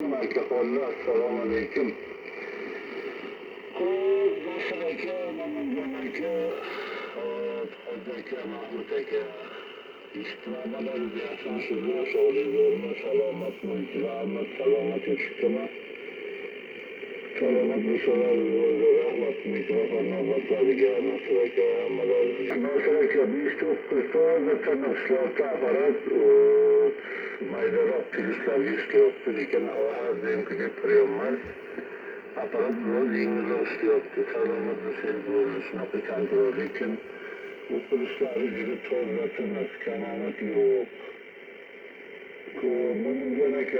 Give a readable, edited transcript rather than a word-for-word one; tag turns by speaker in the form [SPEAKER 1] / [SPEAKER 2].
[SPEAKER 1] Assalamu alaikum. Nasıl eke, Ramazan eke, Hoca eke, Mahmut eke, İstimadan yasansızlığı soruyorlar, selamet ikramı, selamet çıkma. Selamet bir soruyorlar, rahmet mikrofonu, bakları nasıl eke, nasıl eke, biz çok kısa ve tanışlar, taharet, maydara, pilişler, yüzde yoktur, iken hava hazırlayım ki gepriyorlar. Aparat rol İngiliz yoktu, selamet sevgilisine pikantı iken bu polisler yüzü tozlatınız, kanamet yok. Bunun gerek